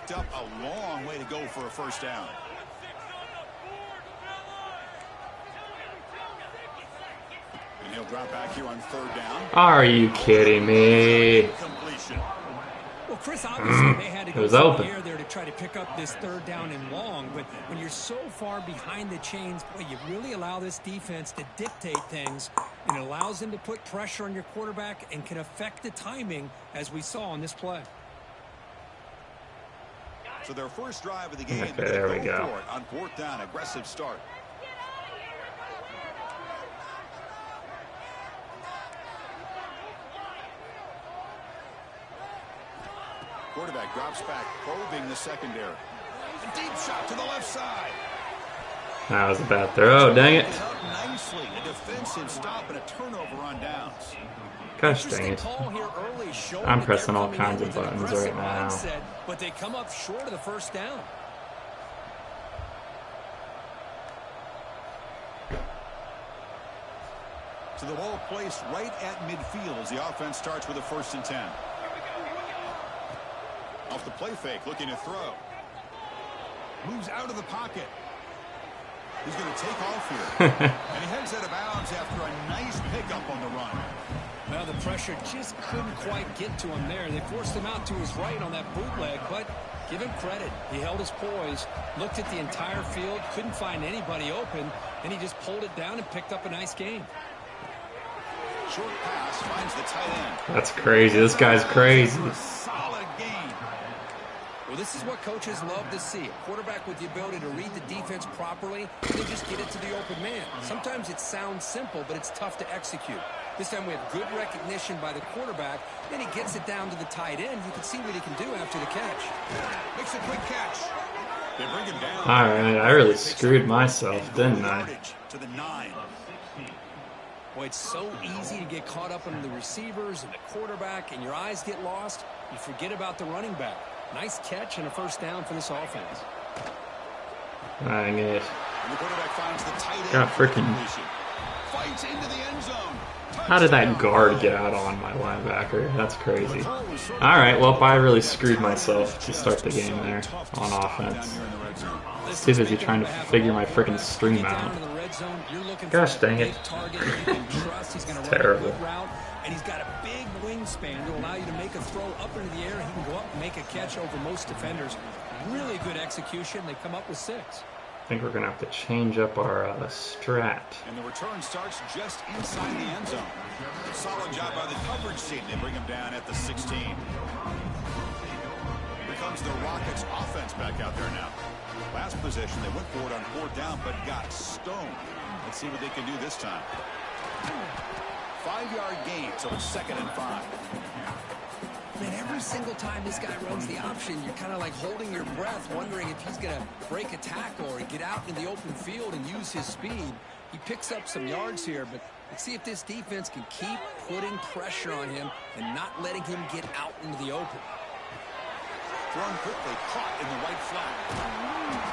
picked up a long way to go for a first down. And he'll drop back here on third down. Are you kidding me? Well, Chris, obviously they had to go open there to try to pick up this third down and long, but when you're so far behind the chains, boy, you really allow this defense to dictate things, and it allows them to put pressure on your quarterback and can affect the timing, as we saw on this play. So their first drive of the game, okay, there we go. On fourth down, aggressive start. Quarterback drops back, probing the secondary. A deep shot to the left side. That was a bad throw. Dang it. Nicely, a defensive stop and a turnover on downs. Gosh dang it. I'm pressing all kinds of buttons right now. But they come up short of the first down. So the ball placed right at midfield as the offense starts with a 1st and 10. Off the play fake, looking to throw. Moves out of the pocket. He's going to take off here. And he heads out of bounds after a nice pickup on the run. Well, the pressure just couldn't quite get to him there. They forced him out to his right on that bootleg, but give him credit. He held his poise, looked at the entire field, couldn't find anybody open, and he just pulled it down and picked up a nice gain. Short pass finds the tight end. That's crazy. This guy's crazy. Solid gain. Well, this is what coaches love to see. A quarterback with the ability to read the defense properly and then just get it to the open man. Sometimes it sounds simple, but it's tough to execute. This time we have good recognition by the quarterback, then he gets it down to the tight end. You can see what he can do after the catch. Makes a quick catch. They bring him down. All right, I really screwed myself, didn't I? To the 9. Boy, it's so easy to get caught up in the receivers and the quarterback, and your eyes get lost. You forget about the running back. Nice catch and a first down for this offense. Dang it. And the quarterback finds the tight end. Got freaking. Fights into the end zone. How did that guard get out on my linebacker? That's crazy. All right, well, I really screwed myself to start the game there on offense. Too busy trying to figure my freaking stream out. Gosh dang it. It's terrible. And he's got a big wingspan to allow you to make a throw up into the air. He can go up and make a catch over most defenders. Really good execution. They come up with 6. I think we're going to have to change up our strat. And the return starts just inside the end zone. Solid job by the coverage team. They bring him down at the 16. Here comes the Rockets offense back out there now. Last possession, they went for it on 4th down, but got stoned. Let's see what they can do this time. 5-yard gain, so it's 2nd and 5. Man, every single time this guy runs the option, you're kind of like holding your breath, wondering if he's going to break a tackle or get out into the open field and use his speed. He picks up some yards here, but let's see if this defense can keep putting pressure on him and not letting him get out into the open. Thrown quickly, caught in the right flat.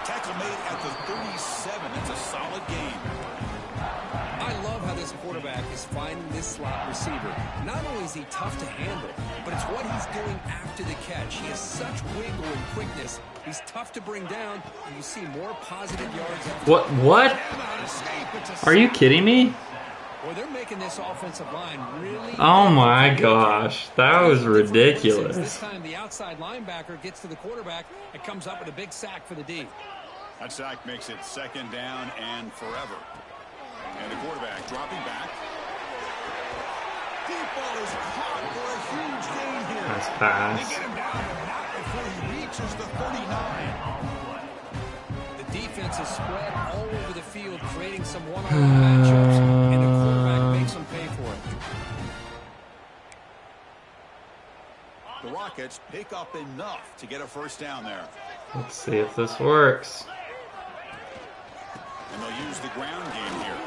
Tackle made at the 37. That's a solid gain. I love how this quarterback is finding this slot receiver. Not only is he tough to handle, but it's what he's doing after the catch. He has such wiggle and quickness. He's tough to bring down, and you see more positive yards. What? Are you kidding me? Well, they're making this offensive line really. Oh my gosh, that was ridiculous. This time the outside linebacker gets to the quarterback and comes up with a big sack for the D. That sack makes it 2nd down and forever. And the quarterback dropping back. Deep ball is caught for a huge gain here. Nice pass. They get him down, but not before he reaches the 39. The defense is spread all over the field, creating some one-on-one matchups, and the quarterback makes them pay for it. The Rockets pick up enough to get a first down there. Let's see if this works. And they'll use the ground game here.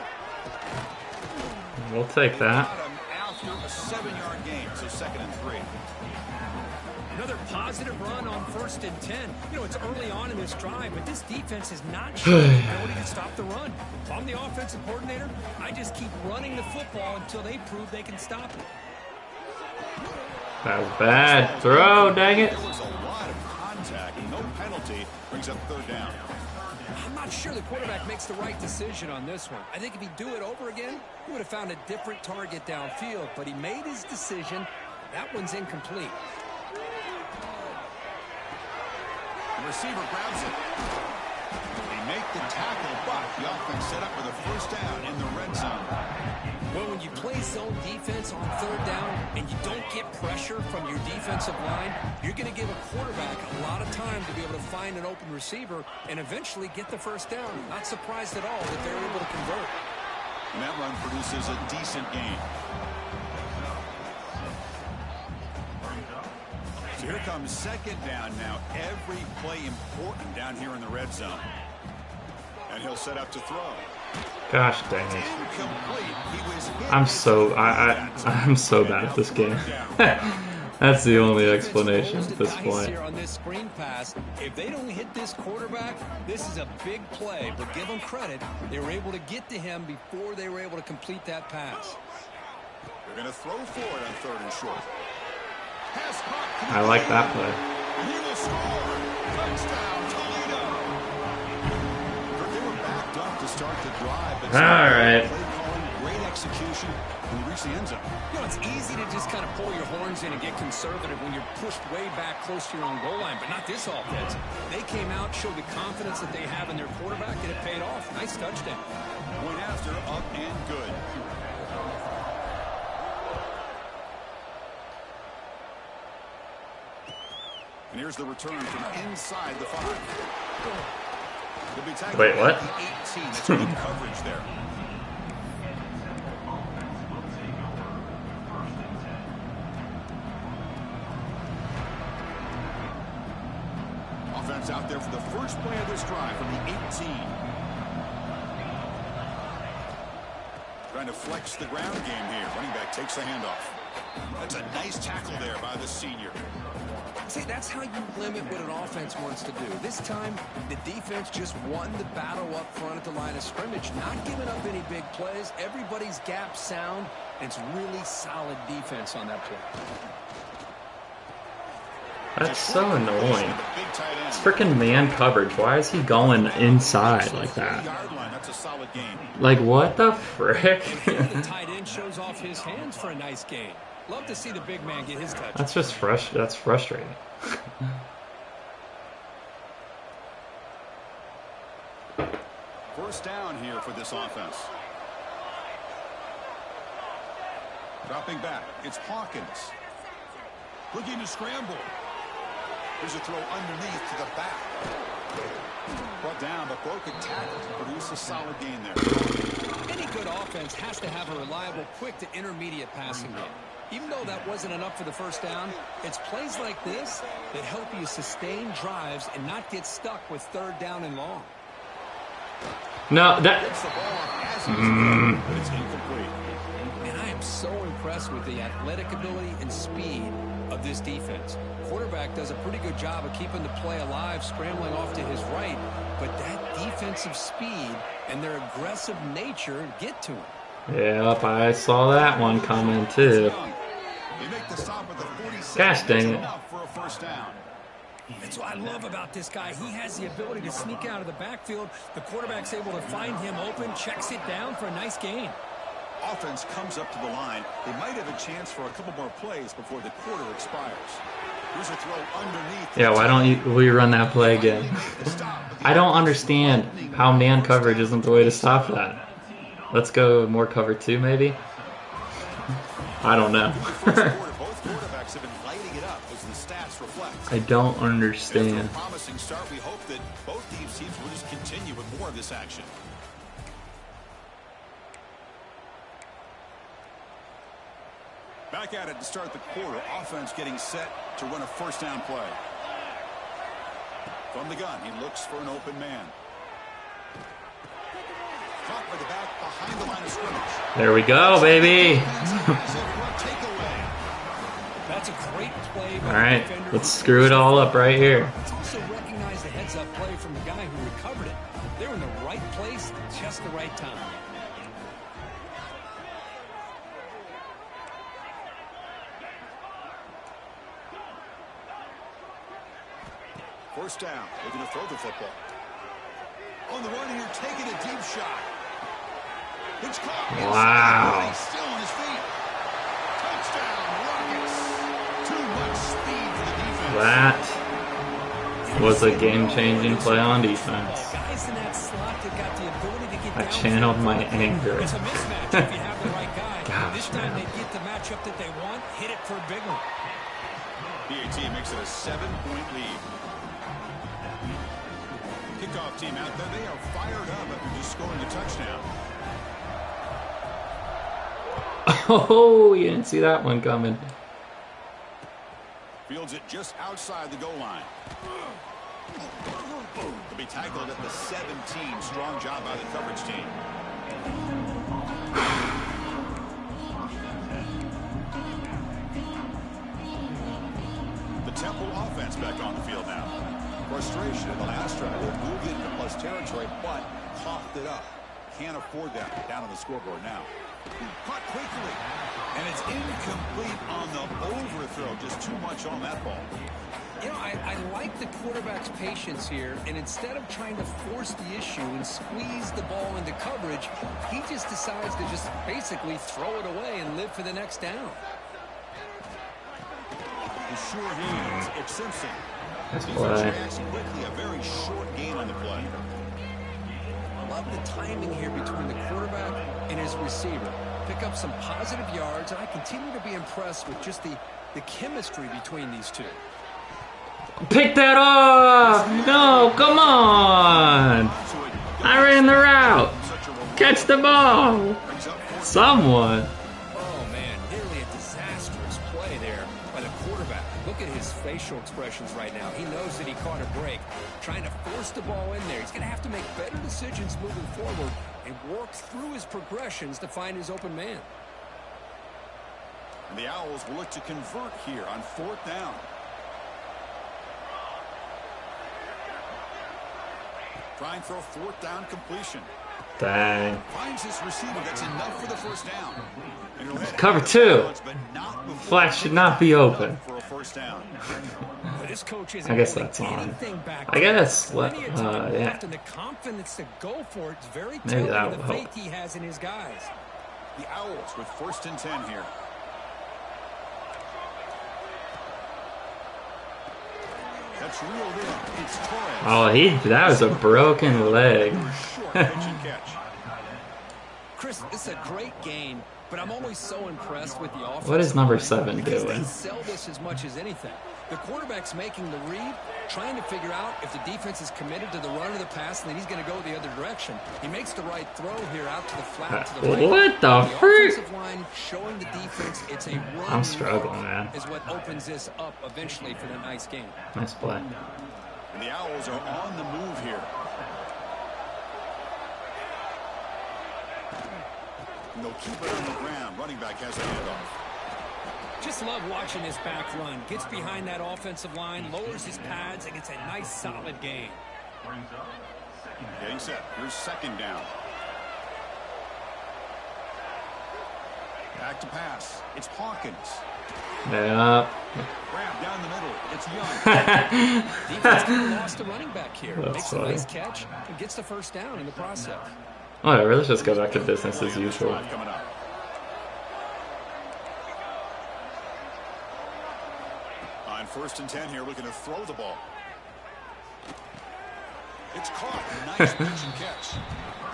We'll take that. After a 7-yard gain, so 2nd and 3. Another positive run on 1st and 10. You know, it's early on in this drive, but this defense is not showing the ability to stop the run. If I'm the offensive coordinator, I just keep running the football until they prove they can stop it. That was bad. Throw, dang it. There was a lot of contact no penalty brings up third down. I'm not sure the quarterback makes the right decision on this one. I think if he'd do it over again, he would have found a different target downfield, but he made his decision. That one's incomplete. The receiver grabs it. They make the tackle, but the offense set up with a first down in the red zone. Well, when you play zone defense on third down and you don't get pressure from your defensive line, you're going to give a quarterback a lot of time to be able to find an open receiver and eventually get the first down. Not surprised at all that they're able to convert. And that run produces a decent gain. So here comes second down now. Every play important down here in the red zone. And he'll set up to throw. Gosh dang it. I'm so bad at this game. That's the only explanation at this point. Here on this screen pass, if they don't hit this quarterback, this is a big play. But give them credit, they were able to get to him before they were able to complete that pass. They're going to throw for it on third and short. Pass caught. I like that play. And he will score. Touchdown, Toledo. They were backed up to start the drive. But all right. Great execution. And they reach the end zone. You know, it's easy to just kind of pull your horns in and get conservative when you're pushed way back close to your own goal line, but not this offense. They came out, showed the confidence that they have in their quarterback, and it paid off. Nice touchdown. Point after, up and good. And here's the return from inside the 5. Wait, what? The 18. That's good coverage there. Offense out there for the first play of this drive from the 18. Trying to flex the ground game here. Running back takes the handoff. That's a nice tackle there by the senior. See, that's how you limit what an offense wants to do. This time, the defense just won the battle up front at the line of scrimmage, not giving up any big plays. Everybody's gap sound, and it's really solid defense on that play. That's so annoying. It's freaking man coverage. Why is he going inside like that? Like, what the frick? The tight end shows off his hands for a nice gain. Love to see the big man get his touch. That's just that's frustrating. First down here for this offense. Dropping back, it's Hawkins. Looking to scramble. Here's a throw underneath to the back. Brought down, but broken tackle to produce a solid gain there. Any good offense has to have a reliable, quick to intermediate passing game. Even though that wasn't enough for the first down, it's plays like this that help you sustain drives and not get stuck with third down and long. No, that... But it's incomplete. And I am so impressed with the athletic ability and speed of this defense. Quarterback does a pretty good job of keeping the play alive, scrambling off to his right, but that defensive speed and their aggressive nature get to him. Yep, I saw that one coming too. Gosh dang it. That's what I love about this guy. He has the ability to sneak out of the backfield. The quarterback's able to find him open, checks it down for a nice gain. Offense comes up to the line. They might have a chance for a couple more plays before the quarter expires. Here's a throw underneath. Yeah, why don't we run that play again? I don't understand how man coverage isn't the way to stop that. Let's go more cover 2, maybe? I don't know. I don't understand. Promising start. We hope that both these teams will just continue with more of this action. Back at it to start the quarter. Offense getting set to run a first down play. From the gun, he looks for an open man. Caught by the back behind the line of scrimmage. There we go, baby. That's a great play. All right, let's screw it all up right here. Let's also recognize the heads-up play from the guy who recovered it. They're in the right place at just the right time. First down. Looking to throw the football. On the run here, taking a deep shot. It's caught. Wow. He's still on his feet. Touchdown, Rockets. Too much speed for the defense. That was a game-changing play on defense. Guys in that slot that got the ability to get I channeled my anger. It's a mismatch if you have the right guy. Gosh, this time man. they get the matchup that they want, hit it for a big one. PAT makes it a 7-point lead. Kickoff team out there. They are fired up after just scoring a touchdown. Oh, you didn't see that one coming. Fields it just outside the goal line. To be tackled at the 17. Strong job by the coverage team. The Temple offense back on the field now. Frustration in the last drive. They moved into plus territory, but coughed it up. Can't afford that. Down on the scoreboard now. Caught quickly. And it's incomplete on the overthrow. Just too much on that ball. You know, I like the quarterback's patience here, and instead of trying to force the issue and squeeze the ball into coverage, he just decides to just basically throw it away and live for the next down. The sure hands. It's Simpson. That's Defense play. reacts quickly. A very short gain on the play. I love the timing here between the quarterback and his receiver. Pick up some positive yards, and I continue to be impressed with just the chemistry between these two. Pick that up! No, come on! I ran the route! Catch the ball! Someone! Oh, man, nearly a disastrous play there by the quarterback. Look at his facial expressions right now. He knows that he caught a break, trying to force the ball in there. He's going to have to make better decisions moving forward and work through his progressions to find his open man. And the Owls will look to convert here on 4th down. Try and throw 4th down completion. Dang. Finds this receiver. That's enough for the first down. And he'll head Cover out of 2. bounds, but not before Flat should not be open. for a first down. But his coach isn't I guess holding that's on. anything back. I guess. Plenty of time Yeah. left, and the confidence to go for it is very Maybe telling that of the will faith help. he has in his guys. The Owls with 1st and 10 here. That's reeled in. It's Torres. Oh, that was a broken leg. Short pitch and catch. Chris, it's a great game, but I'm always so impressed with the offense. What is number 7 because doing? they sell this as much as anything. The quarterback's making the read, trying to figure out if the defense is committed to the run or the pass, and then he's going to go the other direction. He makes the right throw here out to the flat to the right. What the freak? Offensive line showing the defense it's a run. I'm struggling, man. Is what opens this up eventually for the nice game. Nice play. And the Owls are on the move here. And they'll keep it on the ground. Running back has a handoff. Just love watching this back run. Gets behind that offensive line, lowers his pads, and gets a nice solid gain. Getting set. Here's 2nd down. Back to pass. It's Hawkins. Yeah. Grab down the middle. It's Young. Defense kinda lost the running back here. That's Makes a funny. nice catch and gets the first down in the process. Whatever, let's just go back to business as usual. Drive coming up. On 1st and 10 here, looking to throw the ball. It's caught. Nice pitch and catch.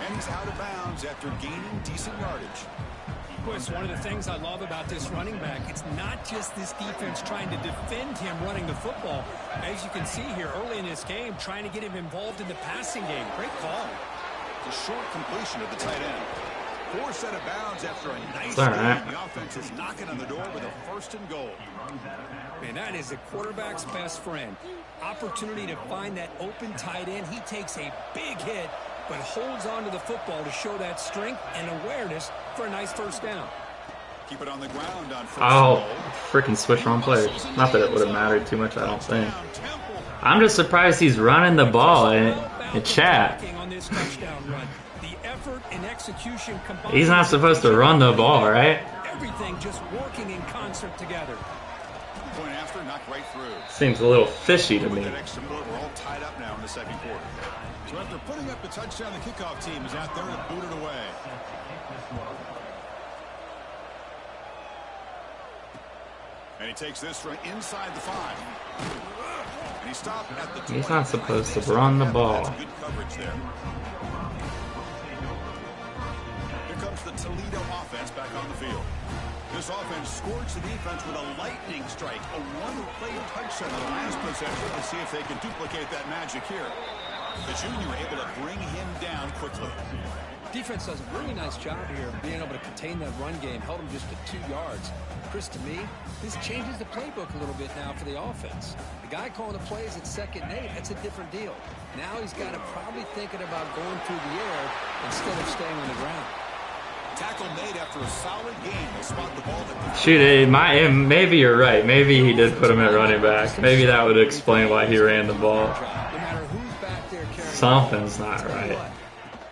And he's out of bounds after gaining decent yardage. Chris, one of the things I love about this running back, it's not just this defense trying to defend him running the football. As you can see here early in this game, trying to get him involved in the passing game. Great call. The short completion of the tight end. 4 out of bounds after a nice all game. right. The offense is knocking on the door with a 1st and goal. Man, that is a quarterback's best friend. Opportunity to find that open tight end. He takes a big hit, but holds on to the football to show that strength and awareness for a nice first down. Keep it on the ground on 1st Oh, and goal. freaking switch wrong players. Not that it would have mattered too much, I don't think. I'm just surprised he's running the ball in chat. On this touchdown run. The effort and execution combined. He's not supposed to run the ball, right? Everything just working in concert together. Two-point after, knocked right through. Seems a little fishy to With me. that extra point, we're all tied up now in the second quarter. So after putting up the touchdown, the kickoff team is out there to boot it away. And he takes this from inside the 5. And he stopped at the 20. He's not supposed to run the ball. That's good coverage there. Here comes the Toledo offense back on the field. This offense scorched the defense with a lightning strike, a one-play touchdown on the last possession. Let's see if they can duplicate that magic here. The junior able to bring him down quickly. Defense does a really nice job here of being able to contain that run game. Held him just to 2 yards. Chris, to me, this changes the playbook a little bit now for the offense. The guy calling the plays at 2nd and 8, that's a different deal. Now he's got to probably thinking about going through the air instead of staying on the ground. Tackle made after a solid game. They'll spot the ball at the Shoot, maybe you're right. Maybe he did put him at running back. Maybe that would explain why he ran the ball. No matter who's back there carrying Something's not right.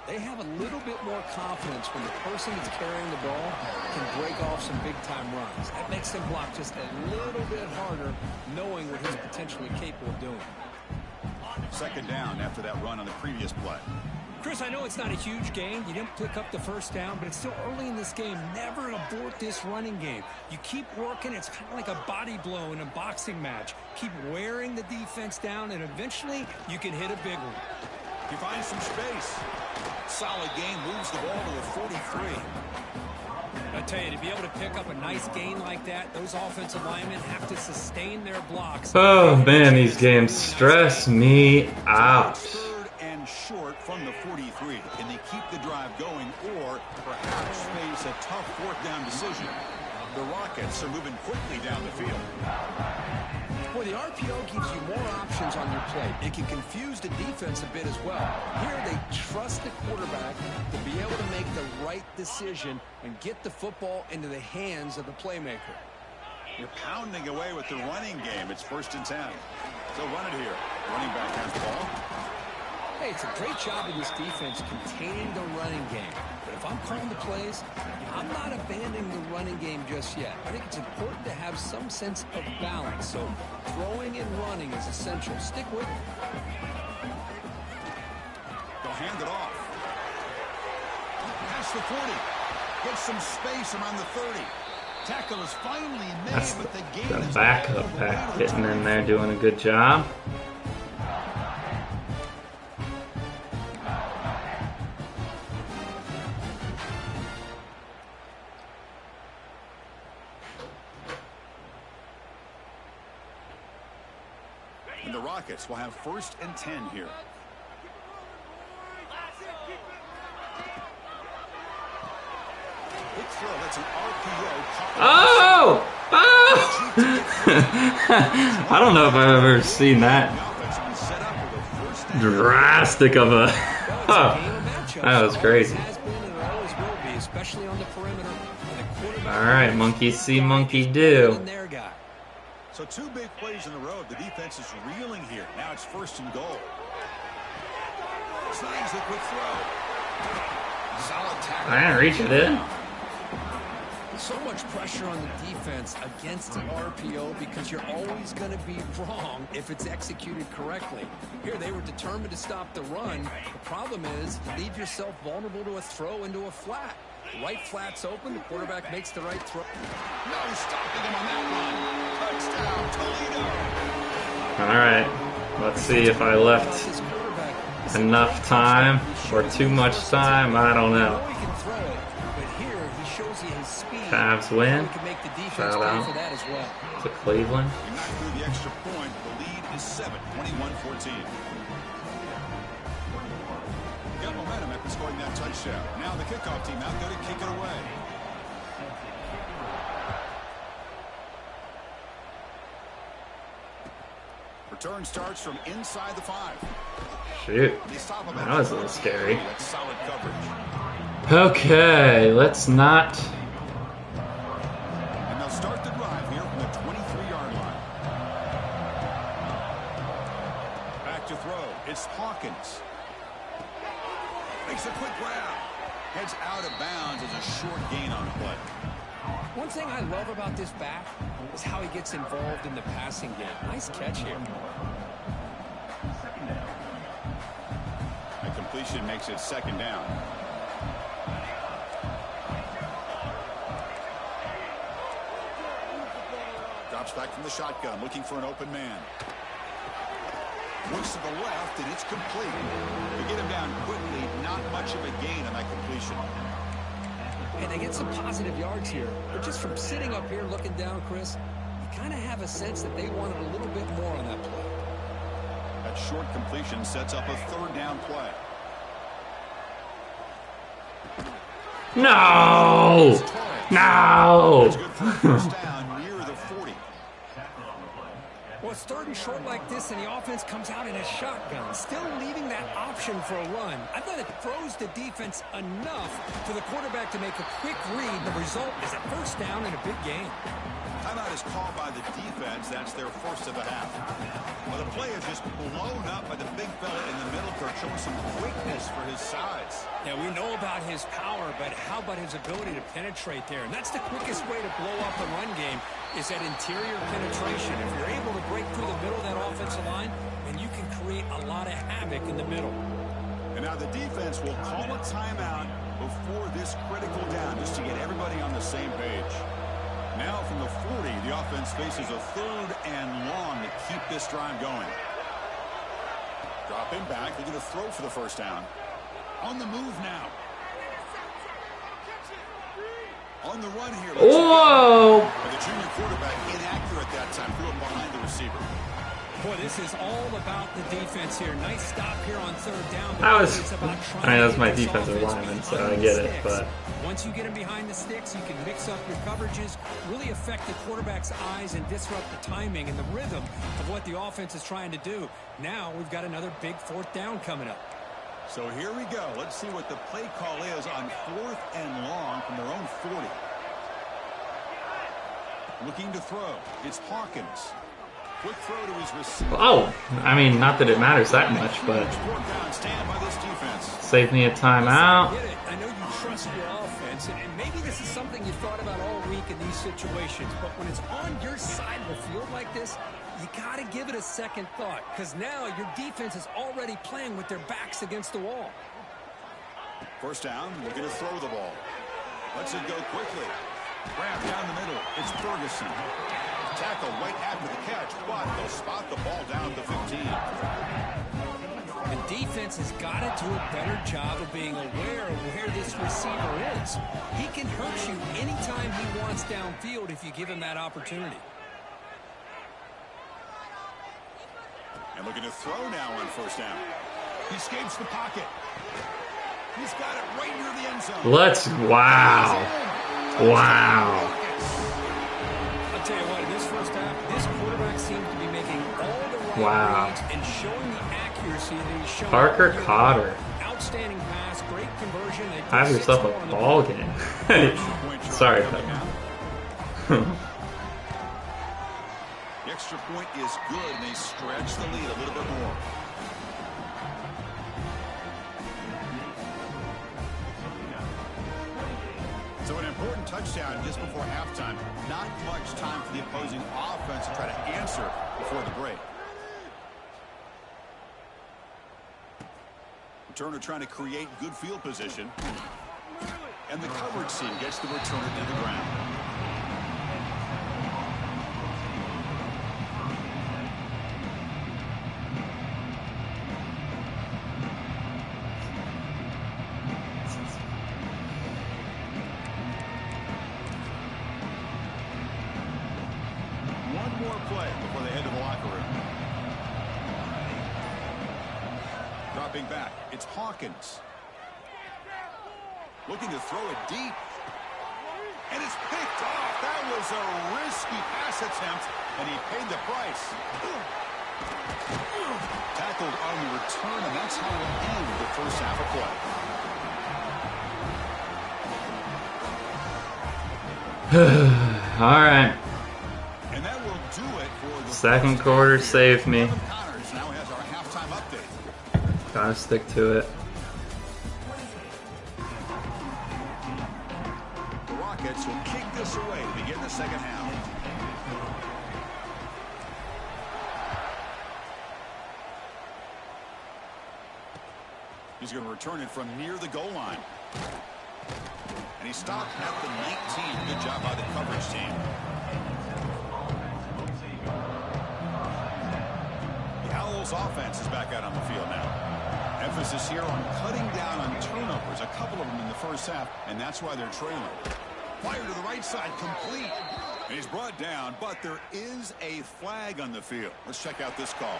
They have a little bit more confidence when the person that's carrying the ball can break off some big-time runs. That makes them block just a little bit harder, knowing what he's potentially capable of doing. 2nd down after that run on the previous play. Chris, I know it's not a huge gain. You didn't pick up the 1st down, but it's still early in this game. Never abort this running game. You keep working. It's kind of like a body blow in a boxing match. Keep wearing the defense down, and eventually you can hit a big one. He finds some space. Solid game, moves the ball to the 43. I tell you, to be able to pick up a nice gain like that, those offensive linemen have to sustain their blocks. Oh man, these games stress me out. 3rd and short from the 43. Can they keep the drive going or perhaps face a tough 4th down decision? The Rockets are moving quickly down the field. Boy, the RPO gives you more options on your play. It can confuse the defense a bit as well. Here they trust the quarterback to be able to make the right decision and get the football into the hands of the playmaker. You're pounding away with the running game. It's 1st and 10. So run it here. Running back has the ball. Hey, it's a great job of this defense containing the running game. But if I'm calling the plays, I'm not abandoning the running game just yet. I think it's important to have some sense of balance. So throwing and running is essential. Stick with it. They'll hand it off. Past the 40. Get some space around the 30. Tackle is finally made, That's but the game the is backup back getting in there, doing a good job. And the Rockets will have 1st and 10 here. Big throw. That's an RPO. Oh! Oh! I don't know if I've ever seen that drastic of a... That was crazy. All right, monkey see, monkey do. So 2 big plays in a row. The defense is reeling here. Now it's 1st and goal. Snags the quick throw. Solid tackle. I didn't reach it in. So much pressure on the defense against the RPO because you're always going to be wrong if it's executed correctly. Here, they were determined to stop the run. The problem is you leave yourself vulnerable to a throw into a flat. The right flat's open. The quarterback makes the right throw. No stopping him on that run. Touchdown, Toledo. All right, let's see if I left enough time or too much time. I don't know. Cavs win. Shout out to Cleveland. Not through the extra point. The lead is 7, 21-14. Got momentum after scoring that touchdown. Now the kickoff team out there to kick it away. Return starts from inside the 5. Shoot, that was a little scary. That's solid coverage. Okay, let's not. And they'll start the drive here from the 23-yard line. Back to throw. It's Hawkins. Makes a quick grab. Heads out of bounds as a short gain on the play. One thing I love about this back is how he gets involved in the passing game. Nice catch here. A completion makes it 2nd down. Drops back from the shotgun, looking for an open man. Looks to the left, and it's complete. To get him down quickly, not much of a gain on that completion. And they get some positive yards here, but just from sitting up here looking down, Chris, you kind of have a sense that they wanted a little bit more on that play. That short completion sets up a 3rd down play. No! No! It's good for a 1st down near the 40. Well, it's 3rd and short like this, and the offense comes out in a shotgun, still leaving that option for a run. I thought it throws the defense enough for the quarterback to make a quick read. The result is a 1st down and a big gain. Timeout is called by the defense. That's their 1st of the half. Well, the play is just blown up by the big fella in the middle, showing some quickness for his size. Yeah, we know about his power, but how about his ability to penetrate there? And that's the quickest way to blow up a run game, is that interior penetration. If you're able to break through the middle of that offensive line, then you can create a lot of havoc in the middle. And now the defense will call a timeout before this critical down, just to get everybody on the same page. Now from the 40, the offense faces a 3rd and long to keep this drive going. Dropping back, they're going to throw for the 1st down. On the move now. On the run here. Whoa! The junior quarterback inaccurate that time, threw it behind the receiver. Boy, this is all about the defense here. Nice stop here on 3rd down. That was my defensive lineman, so I get it, but once you get him behind the sticks, you can mix up your coverages, really affect the quarterback's eyes and disrupt the timing and the rhythm of what the offense is trying to do. Now we've got another big 4th down coming up. So here we go. Let's see what the play call is on 4th and long from their own 40. Looking to throw. It's Hawkins. Quick throw to his receiver. oh, I mean, not that it matters that much, but save me a timeout. I know you trust your offense, and maybe this is something you thought about all week in these situations, but when it's on your side of the field like this, you got to give it a second thought, because now your defense is already playing with their backs against the wall. 1st down, we're going to throw the ball. Lets it go quickly. Grab down the middle. It's Ferguson. Tackle right after the catch, but they'll spot the ball down at the 15. The defense has got to do a better job of being aware of where this receiver is. He can hurt you anytime he wants downfield if you give him that opportunity. And looking to throw now on 1st down. He escapes the pocket. He's got it right near the end zone. Wow. Wow. I'll tell you what, in this 1st half, this quarterback seems to be making all the right reads and showing the accuracy that he's shown. Parker Cotter. Outstanding pass, great conversion. Have yourself a ball game. Sorry, The extra point is good, and they stretch the lead a little bit more. So an important touchdown just before halftime. Not much time for the opposing offense to try to answer before the break. Returner trying to create good field position. And the coverage team gets the returner to the ground. Play before they head to the locker room. Dropping back, it's Hawkins. Looking to throw it deep. And it's picked off. That was a risky pass attempt, and he paid the price. Tackled on the return, and that's how we'll end the 1st half of All play. right. 2nd quarter saved me. Gotta stick to it. Rockets will kick this away to begin the second half. He's going to return it from near the goal line. And he stopped at the 19. Good job by the coverage team. The Owls offense is back out on the field now. Emphasis here on cutting down on turnovers, a couple of them in the first half, and that's why they're trailing. Fire to the right side, complete. And he's brought down, but there is a flag on the field. Let's check out this call.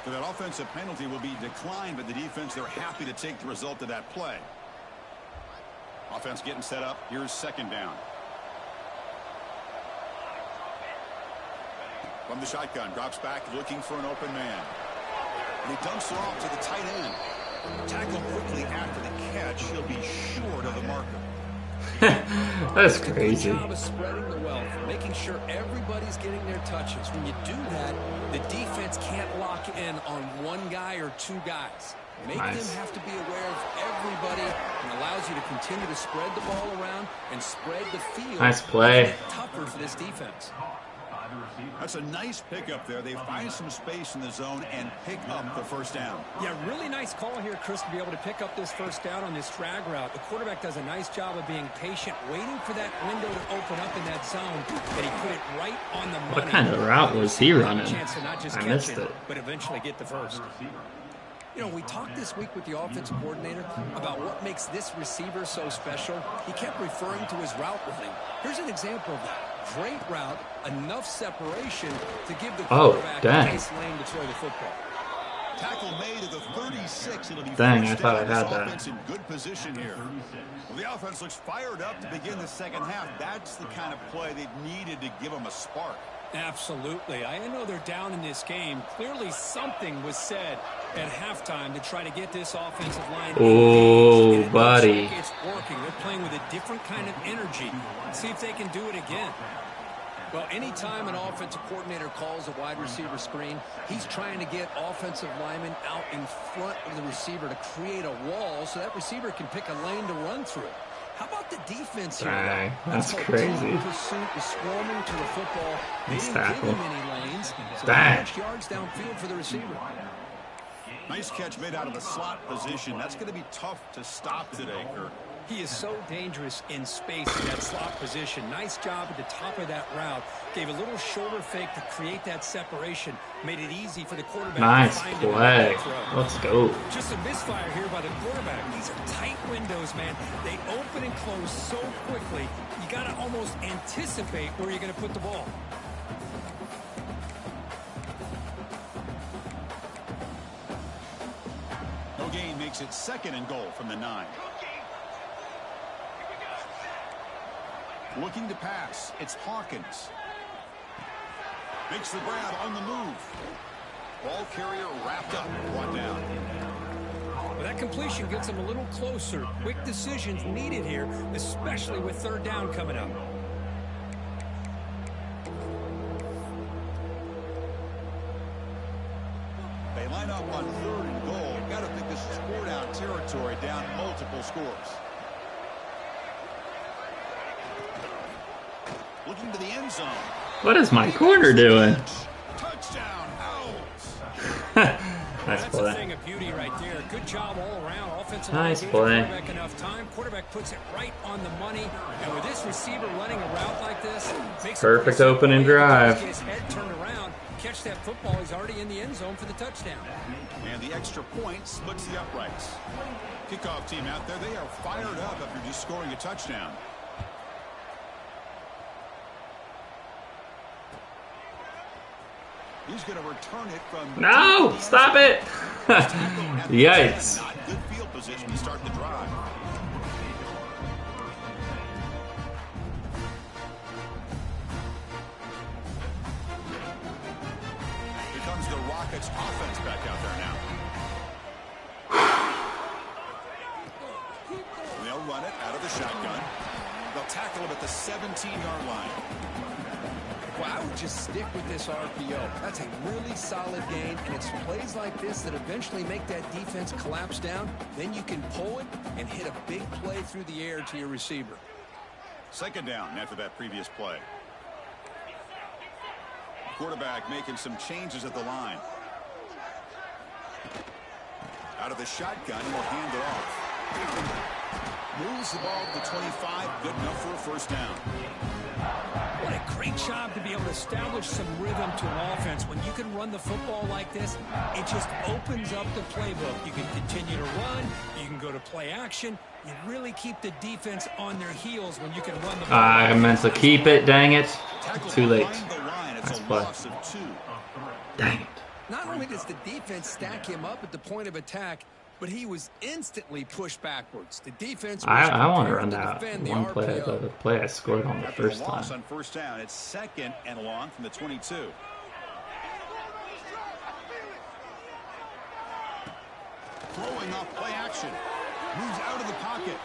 So that offensive penalty will be declined by the defense. They're happy to take the result of that play. Offense getting set up. Here's second down. From the shotgun, drops back looking for an open man. And he dumps it off to the tight end. Tackle quickly after the catch. He'll be short of the marker. That's crazy. Good job of spreading the wealth, making sure everybody's getting their touches. When you do that, the defense can't lock in on one guy or two guys. Make them have to be aware of everybody, and allows you to continue to spread the ball around and spread the field. Nice play. Make it tougher for this defense. That's a nice pickup there. They find some space in the zone and pick up the first down. Yeah, really nice call here, Chris, to be able to pick up this first down on this drag route. The quarterback does a nice job of being patient, waiting for that window to open up in that zone, and he put it right on the money. What kind of route was he running? Chance to not just I catch missed it. but eventually get the first. You know, we talked this week with the offensive coordinator about what makes this receiver so special. He kept referring to his route running. Here's an example of that. Great route, enough separation to give the quarterback a nice lane to throw the football. Tackle made at the 36. It'll be Dang, I first thought I down. had This that. offense in good position here. Well, the offense looks fired up to begin the second half. That's the kind of play they needed to give them a spark. Absolutely. I know they're down in this game. Clearly something was said at halftime to try to get this offensive line. Oh, buddy. Like it's working. They're playing with a different kind of energy. Let's see if they can do it again. Well, anytime an offensive coordinator calls a wide receiver screen, he's trying to get offensive linemen out in front of the receiver to create a wall so that receiver can pick a lane to run through. How about the defense here? Dang, that's crazy. Pursuit is swarming to the football. They Nice didn't tackle. give him any lanes. So Dang. much yards downfield for the receiver. Nice catch made out of the slot position. That's going to be tough to stop today, Kurt. He is so dangerous in space in that slot position. Nice job at the top of that route. Gave a little shoulder fake to create that separation. Made it easy for the quarterback Nice to find him play. and throw. Let's go. Just a misfire here by the quarterback. These are tight windows, man. They open and close so quickly. You got to almost anticipate where you're going to put the ball. No gain makes it second and goal from the 9. Looking to pass. It's Hawkins. Makes the grab on the move. Ball carrier wrapped up. Brought down. Well, that completion gets them a little closer. Quick decisions needed here, especially with third down coming up. They line up on third and goal. Got to think this is four-down territory, down multiple scores. Looking to the end zone. What is my corner doing? Touchdown, Owls. Nice That's a play. thing of beauty right there. Good job all around. Offensive Nice line gave play. the quarterback enough time. Quarterback puts it right on the money. And with this receiver running a route like this, makes Perfect it opening drive. Get his head turned around, catch that football. He's already in the end zone for the touchdown. And the extra point splits the uprights. Kickoff team out there, they are fired up after just scoring a touchdown. He's going to return it from... No! Stop it! Yikes. Not good field position to start the drive. Here comes the Rockets offense back out there now. They'll run it out of the shotgun. They'll tackle him at the 17-yard line. Well, I would just stick with this RPO. That's a really solid gain, and it's plays like this that eventually make that defense collapse down. Then you can pull it and hit a big play through the air to your receiver. Second down after that previous play. Quarterback making some changes at the line. Out of the shotgun, he'll hand it off. Moves the ball to the 25, good enough for a first down. What a great job to be able to establish some rhythm to an offense. When you can run the football like this, it just opens up the playbook. You can continue to run. You can go to play action. You really keep the defense on their heels when you can run the ball. I meant to keep it. Dang it. Too late. Nice play. Dang it. Not only does the defense stack him up at the point of attack, but he was instantly pushed backwards. The defense. I want to run that one play, the play I scored on the first time. On first down, it's second and long from the 22. Throwing off play action, moves out of the pocket,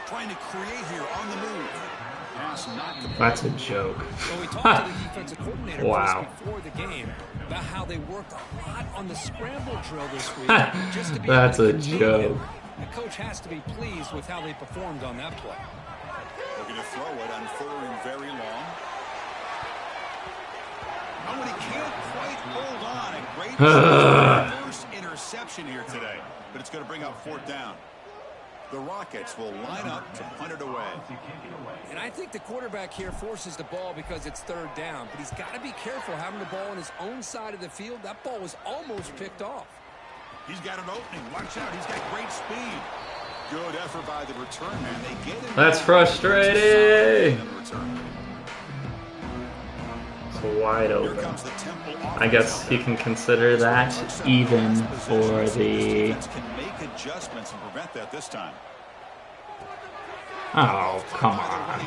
trying to create here on the move. Pass not complete. That's a joke. Well, we talked to the defensive coordinator wow. just before the game about how they worked a lot on the scramble drill this week. Just to be That's able to a joke. The coach has to be pleased with how they performed on that play. Looking to throw it on third and very long. Oh, and he can't quite hold on. A great first interception here today, but it's going to bring up fourth down. The Rockets will line up to punt it away. And I think the quarterback here forces the ball because it's third down, but he's got to be careful having the ball on his own side of the field. That ball was almost picked off. He's got an opening. Watch out. He's got great speed. Good effort by the return man. They get him. That's frustrating. It's wide open. I guess you can consider that even for the. Adjustments and prevent that this time. Oh, come on.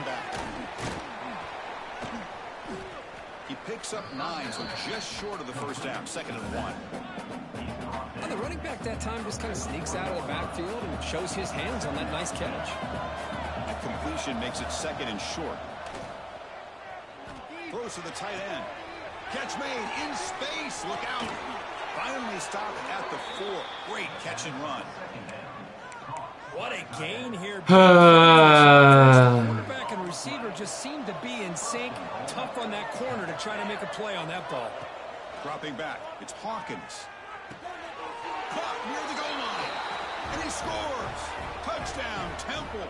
He picks up 9, so just short of the first down, second and 1. And the running back that time just kind of sneaks out of the backfield and shows his hands on that nice catch. A completion makes it second and short. Throws to the tight end. Catch made in space. Look out. Finally stopped at the 4. Great catch and run. What a gain here. Quarterback and receiver just seem to be in sync. Tough on that corner to try to make a play on that ball. Dropping back. It's Hawkins. Caught near the goal line. And he scores. Touchdown, Temple.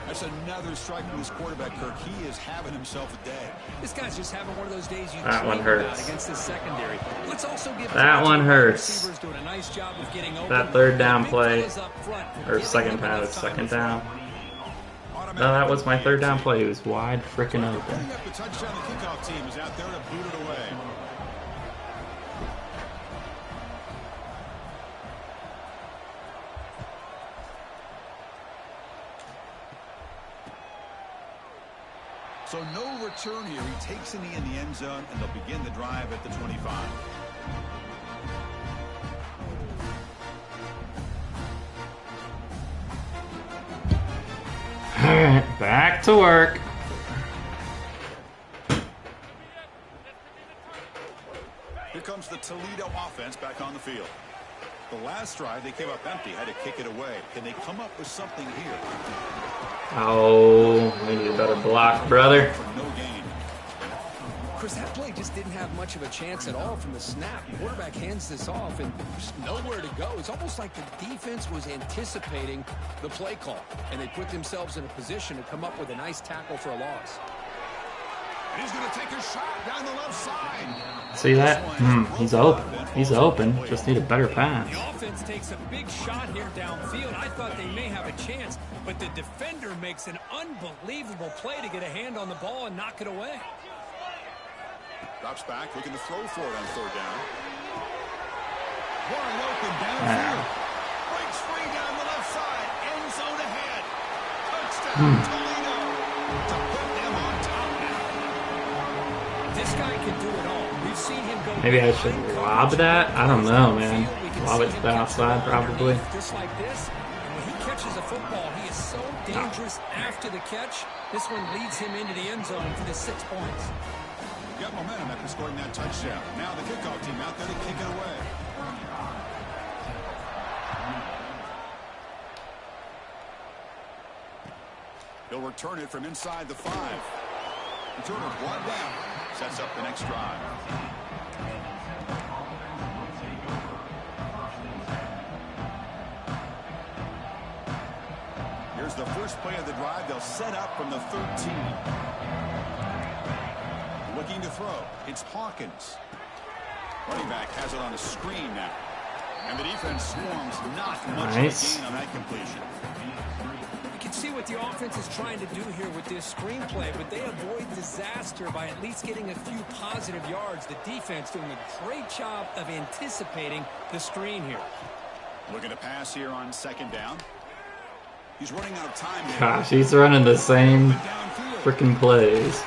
That's another strike from his quarterback, Kirk. He is having himself a day. This guy's just having one of those days you that one hurts. Against the secondary. Let's also give that one hurts. Doing a nice job of getting open. That third down play, or second down, was second down. No, that was my third down play. It was wide freaking open. The touchdown, the kickoff team is out there to boot it away. So no return here. He takes a knee in the end zone, and they'll begin the drive at the 25. All right, back to work. Here comes the Toledo offense back on the field. The last drive, they came up empty, had to kick it away. Can they come up with something here? Oh, we need a better block, brother. No gain. Chris, that play just didn't have much of a chance at all from the snap. The quarterback hands this off, and there's nowhere to go. It's almost like the defense was anticipating the play call, and they put themselves in a position to come up with a nice tackle for a loss. He's going to take a shot down the left side. See that? He's open. He's open. Just need a better pass. The offense takes a big shot here downfield. I thought they may have a chance, but the defender makes an unbelievable play to get a hand on the ball and knock it away. Drops back, looking to throw for it on third down. Wide open downfield. Breaks free down the left side. End zone ahead. Touchdown, Toledo. To put them on top now. This guy can do it all. We've seen him go. Maybe I should lob that? I don't know, man. Lob it to the outside, probably. Just like this. And when he catches a football, he is so dangerous after the catch. This one leads him into the end zone for the 6 points. Got momentum after scoring that touchdown. Now the kickoff team out there to kick it away. He'll return it from inside the 5. Returner brought down. Sets up the next drive. Here's the first play of the drive. They'll set up from the 13. Looking to throw. It's Hawkins. Running back has it on a screen now. And the defense swarms. Not much of a gain on that completion. You can see what the offense is trying to do here with this screenplay, but they avoid disaster by at least getting a few positive yards. The defense doing a great job of anticipating the screen here. Looking to pass here on second down. He's running out of time here. Gosh, he's running the same freaking plays.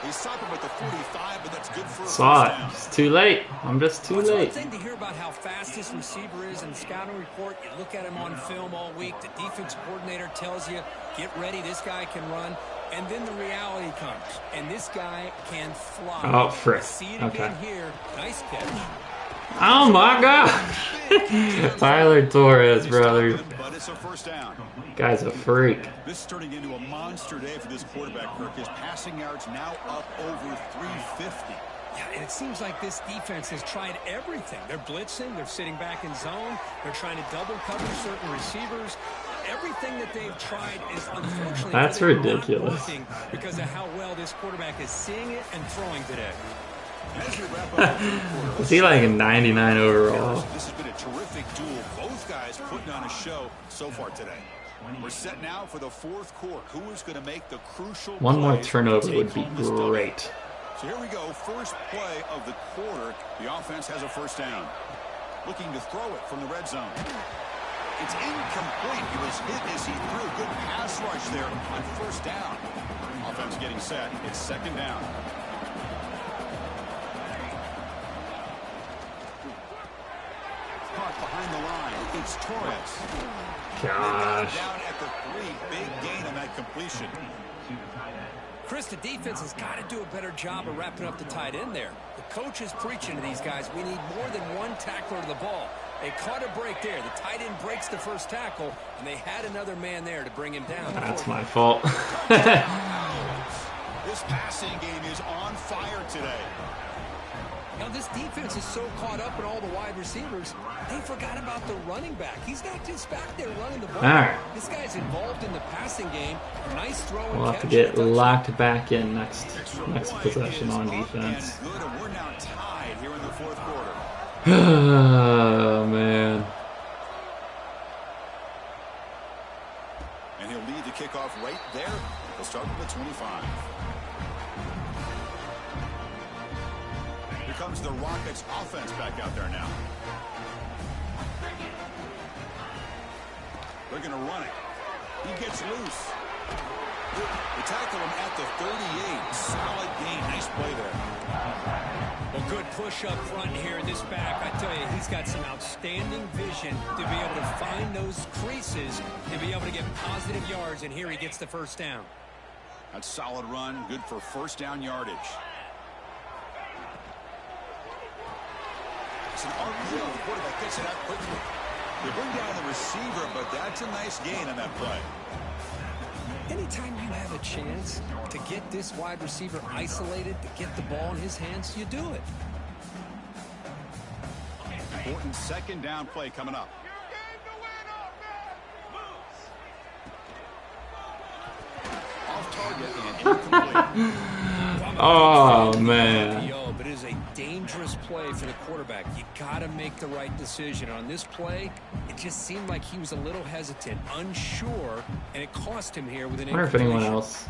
He stopped him at the 45, but that's good for a Saw first it. down. It's too late. I'm just too It's late. one thing to hear about how fast this receiver is in the scouting report. You look at him on film all week. The defense coordinator tells you, get ready, this guy can run. And then the reality comes, and this guy can fly. Oh, frick. See it Okay. again here. Nice catch. Oh my gosh! Tyler Torres, brother. But it's a first down. Guy's a freak. This is turning into a monster day for this quarterback, Kirk. His passing yards now up over 350. Yeah, and it seems like this defense has tried everything. They're blitzing. They're sitting back in zone. They're trying to double cover certain receivers. Everything that they've tried is unfortunately That's not ridiculous. working because of how well this quarterback is seeing it and throwing today. As we wrap up the third quarter, Is he like a 99 overall? this has been a terrific duel. Both guys putting on a show so far today. We're set now for the fourth quarter. Who is going to make the crucial One more plays turnover to would take be home this W? great. So here we go. First play of the quarter. The offense has a first down. Looking to throw it from the red zone. It's incomplete. He was hit as he threw. Good pass rush there on first down. Offense getting set. It's second down. Caught behind the line. It's Torres. Gosh. Down at the 3. Big gain on that completion. Chris, the defense has got to do a better job of wrapping up the tight end there. The coach is preaching to these guys, we need more than one tackler to the ball. They caught a break there. The tight end breaks the first tackle, and they had another man there to bring him down. That's my fault. This passing game is on fire today. Now, this defense is so caught up in all the wide receivers, they forgot about the running back. He's not just back there running the ball. All right. This guy's involved in the passing game. Nice throw and We'll have to catch. get locked back in next possession on defense. And good, and we're now tied here in the fourth quarter. Oh, man. And he'll lead the kickoff right there. He'll start with the 25. Here comes the Rockets offense back out there now. They're going to run it. He gets loose. They tackle him at the 38. Solid gain. Nice play there. Well, good push up front here in this back. I tell you, he's got some outstanding vision to be able to find those creases and be able to get positive yards, and here he gets the first down. That's solid run. Good for first down yardage. It's an RPO. The quarterback gets it out quickly. They bring down the receiver, but that's a nice gain on that play. Anytime you have a chance to get this wide receiver isolated, to get the ball in his hands, you do it. Important second down play coming up. Off target and incomplete. Oh, man. But it is a dangerous play for the quarterback. You got to make the right decision. On this play, it just seemed like he was a little hesitant, unsure, and it cost him here with an I wonder if anyone else.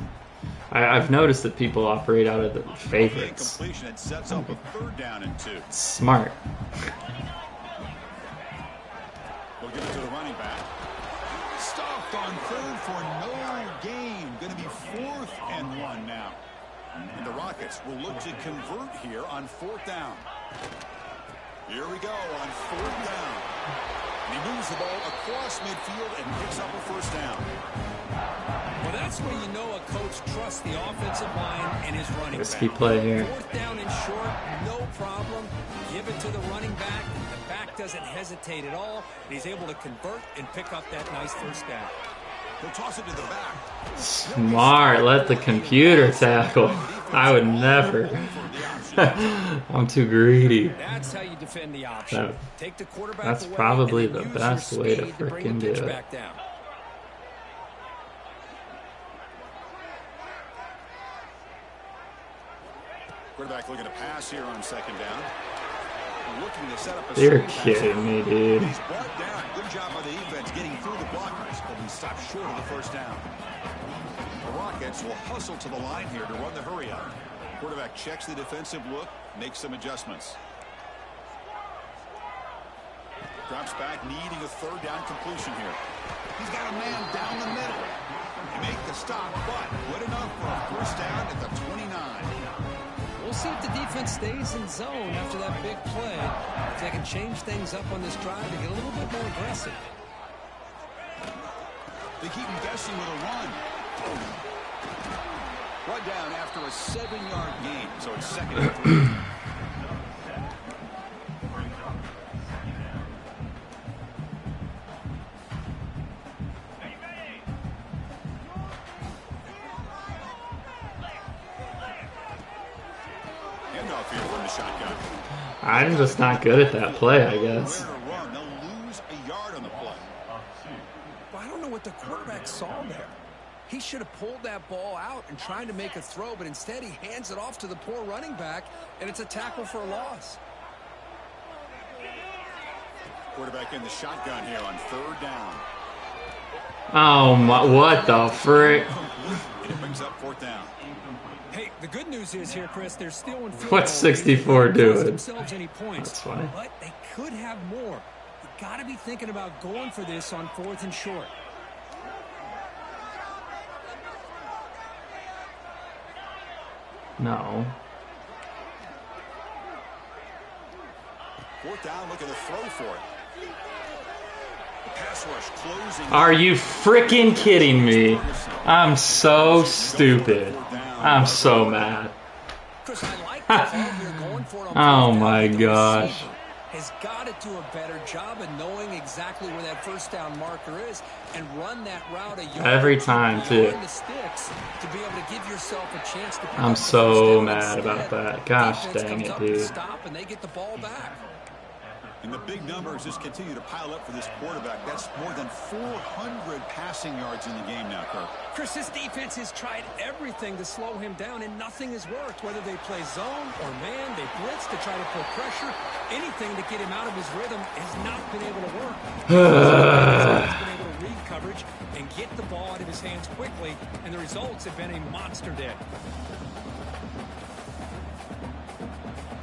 I've noticed that people operate out of the favorites. Completion. It sets up a third down and 2. It's smart. We'll give it to the running back. Stopped on third for no gain. Going to be 4th and 1 now. And the Rockets will look to convert here on 4th down. Here we go on 4th down. And he moves the ball across midfield and picks up a first down. Well, that's where you know a coach trusts the offensive line and his running Risky back. play here. 4th down and short, no problem. Give it to the running back. The back doesn't hesitate at all. And he's able to convert and pick up that nice first down. He'll toss it to the back. Smart. Let the computer tackle. I would never. I'm too greedy. That's how you defend the option. Take the quarterback That's away probably and the then use best your way to speed bring freaking the do pitch it. back down. Quarterback looking to pass here on second down. Looking to set up a You're screen kidding pass. me, dude. He's brought down. Good job by the defense getting through the blockers, but he stopped short of the first down. The Rockets will hustle to the line here to run the hurry up. Quarterback checks the defensive look, makes some adjustments. Drops back, needing a third down completion here. He's got a man down the middle. They make the stop, but good enough for a first down at the 29. We'll see if the defense stays in zone after that big play. If they can change things up on this drive and get a little bit more aggressive. They keep investing with a run. Brought down after a 7-yard gain, so it's second and 3. Handoff here from the shotgun. I'm just not good at that play, I guess. They'll lose a yard on the play. Well, I don't know what the quarterback saw there. He should have pulled that ball out and tried to make a throw, but instead he hands it off to the poor running back, and it's a tackle for a loss. Quarterback in the shotgun here on third down. Oh my, what the frick? It brings up fourth down. Hey, the good news is here, Chris, they're still in field What's goal 64 range. They don't doing? cost themselves any points, That's funny. but they could have more. You got to be thinking about going for this on 4th and short. No. Fourth down, looking to throw for it. The pass rush closing. Are you freaking kidding me? I'm so stupid. I'm so mad. Chris, I like the call here going for it on Oh fourth down, my but the gosh. receiver has got to do a better job of knowing exactly where that first down marker is and run that route a yard Every time, too. behind the sticks to be able to give yourself a chance to pick I'm up the so first down. mad about Instead, that. Gosh defense dang comes it, up to dude. stop and they get the ball back. And the big numbers just continue to pile up for this quarterback. That's more than 400 passing yards in the game now, Kirk. Chris, this defense has tried everything to slow him down, and nothing has worked. Whether they play zone or man, they blitz to try to put pressure. Anything to get him out of his rhythm has not been able to work. He's been able to read coverage and get the ball out of his hands quickly, and the results have been a monster day.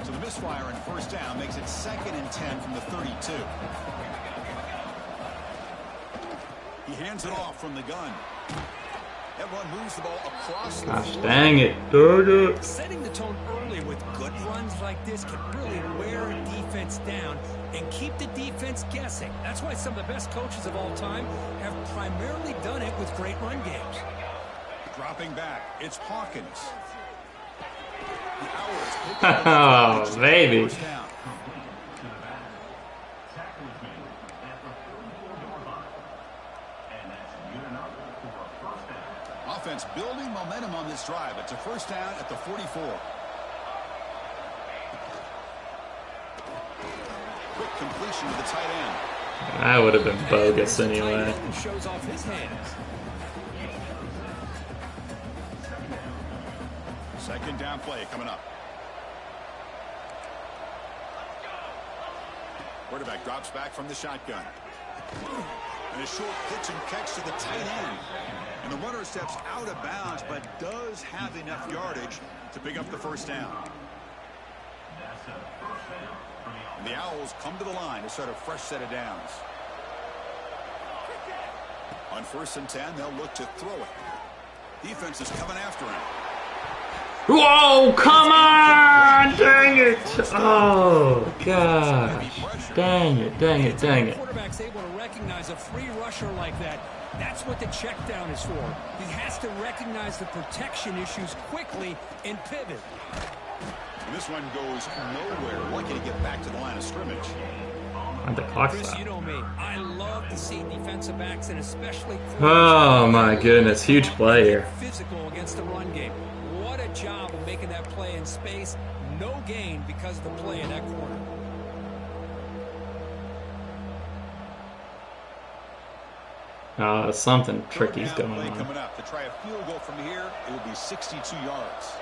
So the misfire on first down makes it 2nd and 10 from the 32. He hands it off from the gun. That run moves the ball across the Gosh floor. dang it. Dang it. Setting the tone early with good runs like this can really wear a defense down and keep the defense guessing. That's why some of the best coaches of all time have primarily done it with great run games. Dropping back, it's Hawkins. Oh, baby. First down. Offense building momentum on this drive. It's a first down at the 44. Quick completion to the tight end. That would have been bogus anyway. Shows off his hands. Second down play coming up. Quarterback drops back from the shotgun. And a short pitch and catch to the tight end. And the runner steps out of bounds, but does have enough yardage to pick up the first down. And the Owls come to the line to start a fresh set of downs. On 1st and 10, they'll look to throw it. Defense is coming after him. Whoa, come on! Dang it! Oh, gosh. Dang it, dang it, dang it. Quarterback's able to recognize a free rusher like that. That's what the check down is for. He has to recognize the protection issues quickly and pivot. And this one goes nowhere. Lucky to get back to the line of scrimmage. And the clock Chris, stopped. you know me. I love love to see defensive backs and especially Oh my goodness, huge play here. Physical against the run game. What a job of making that play in space. No gain because of the play in that corner. Something tricky's going on. Coming up to try a field goal from here. It will be 62 yards.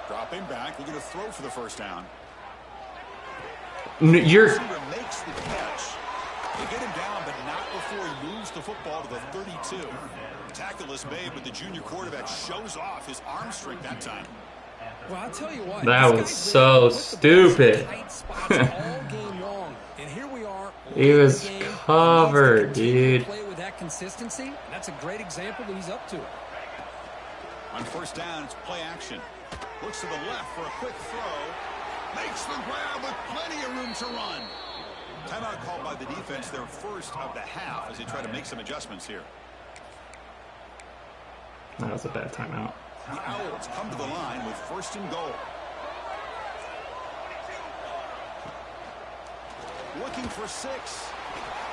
Dropping back, looking to throw for the first down. You're makes the catch. They get him down, but not before he moves the football to the 32. Tackle is made, but the junior quarterback shows off his arm strength that time. Well, I'll tell you what. That was so stupid. And here we are. He was covered, dude. Play with that consistency. That's a great example that he's up to it. On first down, it's play action. Looks to the left for a quick throw. Makes the grab with plenty of room to run. Timeout called by the defense, their first of the half, as they try to make some adjustments here. That was a bad timeout. The Owls come to the line with first and goal. Looking for 6.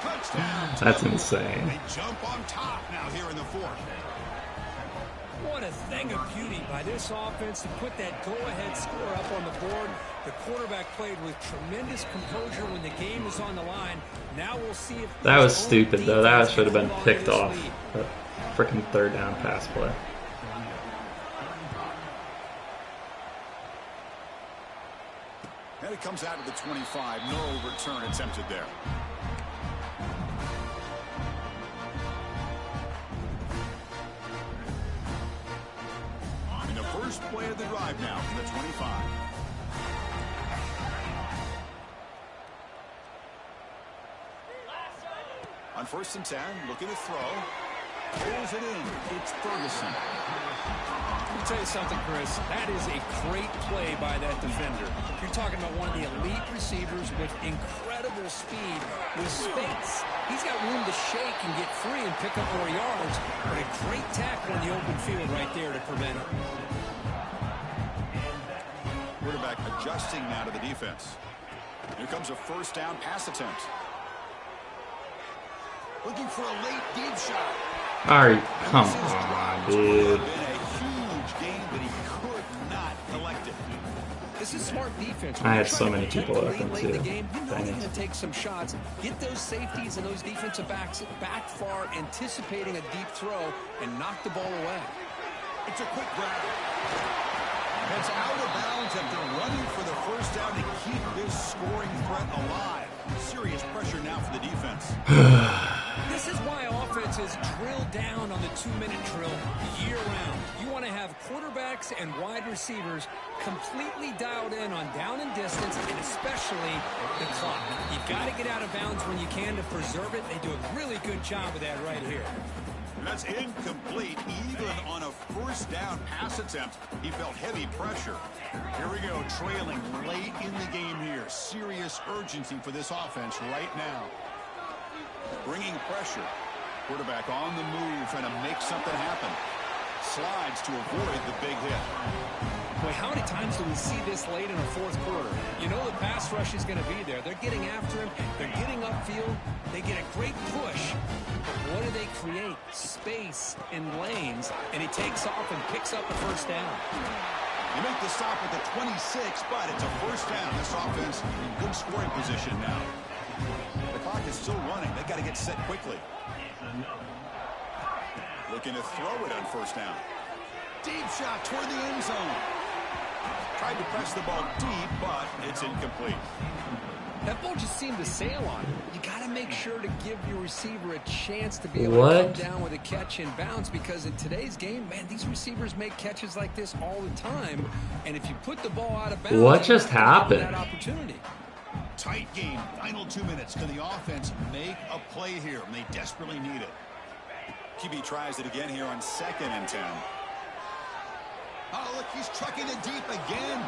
Touchdown. That's insane. They jump on top now here in the fourth. What a thing of beauty by this offense to put that go-ahead score up on the board. The quarterback played with tremendous composure when the game was on the line. Now we'll see if that was stupid though. That should have been picked off. That freaking third down pass play. And it comes out of the 25. No return attempted there. In the first play of the drive now from the 25. On first and 10, looking to throw. Pulls it in. It's Ferguson. Let me tell you something, Chris. That is a great play by that defender. You're talking about one of the elite receivers with incredible speed, with space. He's got room to shake and get free and pick up more yards, but a great tackle in the open field right there to prevent it. Quarterback adjusting now to the defense. Here comes a first down pass attempt. Looking for a late deep shot. Alright, come on, dude. This is smart defense. I had so many people open too. You know they're going to take some shots. Get those safeties and those defensive backs back far, anticipating a deep throw, and knock the ball away. It's a quick grab. It's out of bounds after running for the first down to keep this scoring threat alive. Serious pressure now for the defense. This is why offenses drill down on the 2-minute drill year-round. You want to have quarterbacks and wide receivers completely dialed in on down and distance, and especially the clock. You've got to get out of bounds when you can to preserve it. They do a really good job of that right here. And that's incomplete, even on a first down pass attempt. He felt heavy pressure. Here we go, trailing late in the game here. Serious urgency for this offense right now. Bringing pressure. Quarterback on the move, trying to make something happen. Slides to avoid the big hit. Boy, how many times do we see this late in a fourth quarter? You know the pass rush is going to be there. They're getting after him. They're getting upfield. They get a great push. But what do they create? Space and lanes. And he takes off and picks up a first down. You make the stop at the 26, but it's a first down. This offense in good scoring position now. The clock is still running. They got to get set quickly. Looking to throw it on first down. Deep shot toward the end zone. Tried to press the ball deep, but it's incomplete. That ball just seemed to sail on. You got to make sure to give your receiver a chance to be able to come down with a catch in bounds, because in today's game, man, these receivers make catches like this all the time. And if you put the ball out of bounds, what just happened? That opportunity. Tight game. Final 2 minutes. Can the offense make a play here? And they desperately need it. QB tries it again here on 2nd and 10. Oh, look, he's trucking it deep again.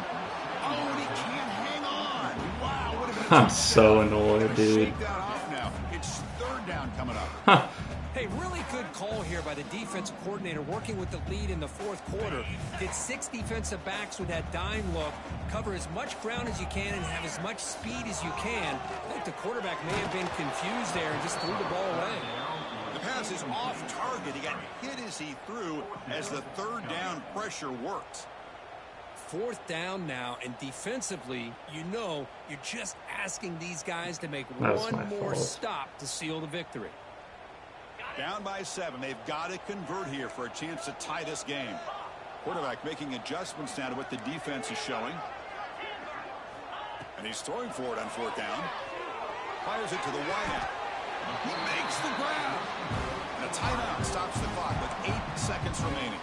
Oh, and he can't hang on. Wow, what a I'm so annoyed, dude. Shake that off now. It's 3rd down coming up. Huh. Hey, really good call here by the defensive coordinator working with the lead in the fourth quarter. Get 6 defensive backs with that dime look, cover as much ground as you can, and have as much speed as you can. I think the quarterback may have been confused there and just threw the ball away. The pass is off target. He got hit as he threw as the third down pressure worked. 4th down now, and defensively, you know, you're just asking these guys to make one more stop to seal the victory. Down by 7. They've got to convert here for a chance to tie this game. Quarterback making adjustments now to what the defense is showing. And he's throwing for it on 4th down. Fires it to the wideout. He makes the grab. And a timeout stops the clock with 8 seconds remaining.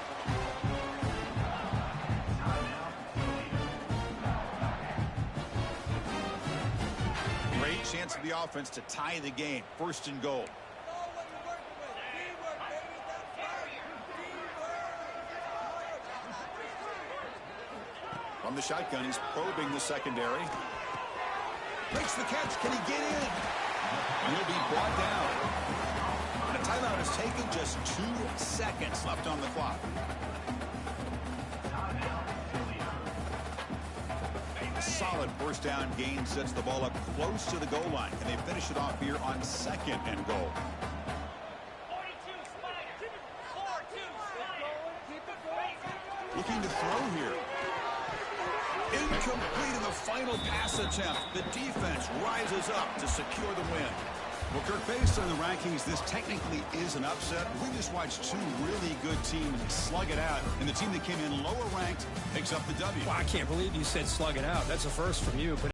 Great chance for the offense to tie the game. 1st and goal. From the shotgun, he's probing the secondary. Makes the catch. Can he get in? And he'll be brought down. And a timeout is taken. Just 2 seconds left on the clock. A solid 1st down gain sets the ball up close to the goal line. And they finish it off here on 2nd and goal. Looking to throw here. Incomplete in the final pass attempt. The defense rises up to secure the win. Well, Kirk, based on the rankings, this technically is an upset. We just watched 2 really good teams slug it out, and the team that came in lower ranked picks up the W. Well, I can't believe you said slug it out. That's a first from you. But